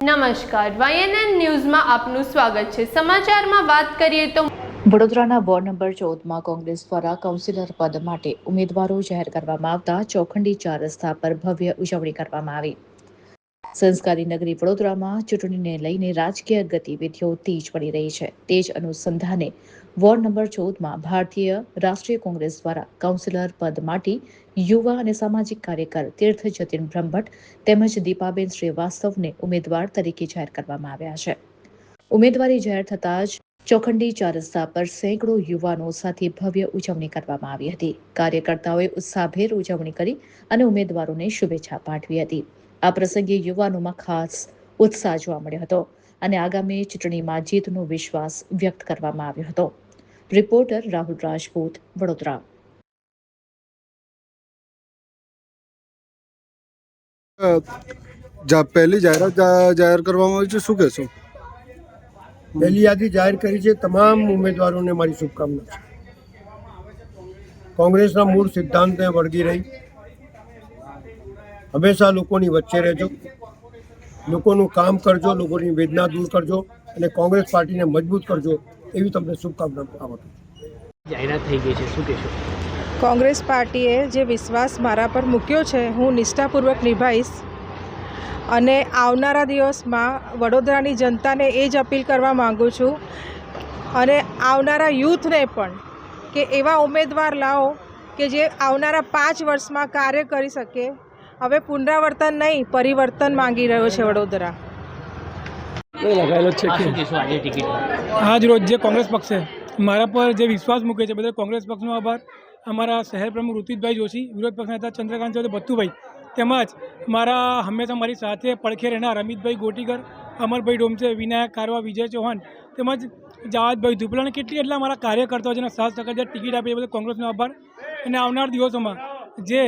નમસ્કાર, YNN ન્યૂઝમાં આપનું સ્વાગત છે। સમાચારમાં વાત કરીએ તો વડોદરાના વોર્ડ નંબર 14માં કોંગ્રેસ દ્વારા કાઉન્સિલર પદ માટે ઉમેદવારો જાહેર કરવામાં આવતા ચોખંડી 4 રસ્તા પર ભવ્ય ઉજવણી કરવામાં આવી। સંસ્કારી નગરી વડોદરામાં ચૂંટણીને લઈને રાજકીય ગતિવિધિઓ તેજ પડી રહી છે। તે જ અનુસંધાને વોર્ડ નંબર 14માં ભારતીય રાષ્ટ્રીય કોંગ્રેસ દ્વારા કાઉન્સિલર પદ માટે યુવા અને સામાજિક કાર્યકર તીર્થ જતીન બ્રહ્મભટ્ટ તેમજ દીપાબેન શ્રીવાસ્તવને ઉમેદવાર તરીકે જાહેર કરવામાં આવ્યા છે। ઉમેદવારી જાહેર થતાં જ ચોખંડી 4 રસ્તા પર સેંકડો યુવાનો સાથે ભવ્ય ઉજવણી કરવામાં આવી હતી। કાર્યકર્તાઓએ ઉત્સાહભેર ઉજવણી કરી અને ઉમેદવારોને શુભેચ્છા પાઠવી હતી। આ પ્રસંગે યુવાનોમાં ખાસ ઉત્સાહ જોવા મળ્યો હતો અને આગામી ચૂંટણીમાં જીતનો વિશ્વાસ વ્યક્ત કરવામાં આવ્યો હતો। રિપોર્ટર રાહુલ રાજપૂત, વડોદરા। પહેલી જાહેરાત જાહેર કરવામાં આવી છે, શું કહેશો? પહેલી યાદી જાહેર કરી છે। તમામ ઉમેદવારોને મારી શુભકામના છે। કોંગ્રેસના મૂળ સિદ્ધાંતને વળગી રહી હંમેશા લોકોની વચ્ચે રહેજો, લોકોનું કામ કરજો, લોકોની વેદના દૂર કરજો અને કોંગ્રેસ પાર્ટીને મજબૂત કરજો, એવી તમને શુભકામના આપું છું। જાહેરાત થઈ ગઈ છે, શું કહેશો? કોંગ્રેસ પાર્ટીએ જે વિશ્વાસ મારા પર મૂક્યો છે, હું નિષ્ઠાપૂર્વક નિભાવીશ અને આવનારા દિવસમાં વડોદરાની જનતાને એ જ અપીલ કરવા માગું છું અને આવનારા યુથને પણ કે એવા ઉમેદવાર લાવો કે જે આવનારા 5 વર્ષમાં કાર્ય કરી શકે। હવે પુનરાવર્તન નહીં, પરિવર્તન માંગી રહ્યો છે વડોદરા। આજ રોજ જે કોંગ્રેસ પક્ષે મારા પર જે વિશ્વાસ મૂકે છે, બધા કોંગ્રેસ પક્ષનો આભાર। અમારા શહેર પ્રમુખ ઋત્વિજભાઈ જોશી, વિરોધ પક્ષના નેતા ચંદ્રકાંત ચૌધરી ભત્તુભાઈ, તેમજ મારા હંમેશા મારી સાથે પડખે રહેનાર અમિતભાઈ ગોટીકર, અમરભાઈ ડોમસે, વિનાયક કારવા, વિજય ચૌહાણ તેમજ જાવદભાઈ ધુપલા અને કેટલા મારા કાર્યકર્તાઓ જેના 7% જે ટિકિટ આપી, એ બધા કોંગ્રેસનો આભાર। અને આવનાર દિવસોમાં જે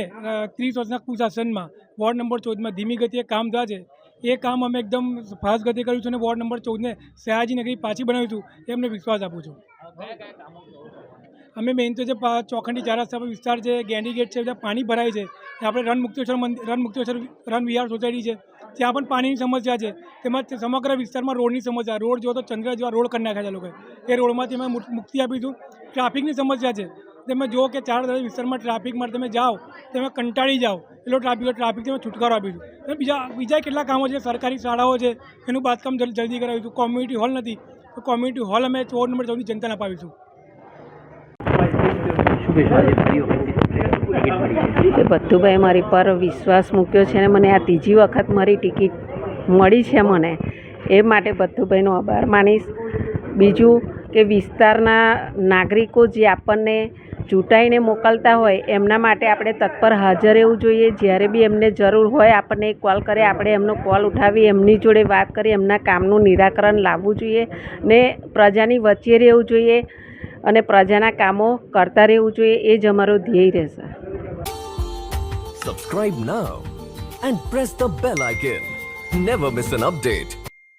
30 વર્ષના કુશાસનમાં વોર્ડ નંબર 14માં ધીમી ગતિએ કામ થયા છે, એ કામ અમે એકદમ ફાસ્ટ ગતિ કર્યું છે અને વોર્ડ નંબર 14ને સયાજી નગરી પાછી બનાવીશું, એ અમને વિશ્વાસ આપું છું। અમે મેઇન તો જે ચોખંડી 4 રસ્તા પર વિસ્તાર છે, ગેંડી ગેટ છે, જ્યાં પાણી ભરાય છે, આપણે રન વિહાર સોસાયટી છે, ત્યાં પણ પાણીની સમસ્યા છે, તેમજ સમગ્ર વિસ્તારમાં રોડની સમસ્યા। રોડ જો તો ચંદ્ર જેવા રોડ કરી નાખ્યા છે લોકોએ, એ રોડમાંથી અમે મુક્તિ આપીશું। ટ્રાફિકની સમસ્યા છે, તમે જુઓ કે 4 વિસ્તારમાં ટ્રાફિક માટે તમે જાઓ, તમે કંટાળી જાઓ, એટલો ટ્રાફિક તમે છુટકારો આપીશું। બીજા કેટલા કામો છે, સરકારી શાળાઓ છે, એનું બાંધકામ જલ્દી કરાવીશું। કોમ્યુનિટી હોલ નથી, તો કોમ્યુનિટી હોલ અમે વોર્ડ નંબર 14ની જનતાને અપાવીશું। ભત્તુભાઈ મારી પર વિશ્વાસ મૂક્યો છે અને મને આ ત્રીજી વખત મારી ટિકિટ મળી છે મને, એ માટે ભત્તુભાઈનો આભાર માનીશ। બીજું કે વિસ્તારના નાગરિકો જે આપણને ચૂંટાઈને મોકલતા હોય, એમના માટે આપણે તત્પર હાજર રહેવું જોઈએ। જ્યારે બી એમને જરૂર હોય આપણને કોલ કરે, આપણે એમનો કોલ ઉઠાવી એમની જોડે વાત કરી એમના કામનું નિરાકરણ લાવવું જોઈએ ને પ્રજાની વચ્ચે રહેવું જોઈએ અને પ્રજાના કામો કરતા રહેવું જોઈએ, એ જ અમારો ધ્યેય રહેશે। Subscribe now and press the bell icon. Never miss an update.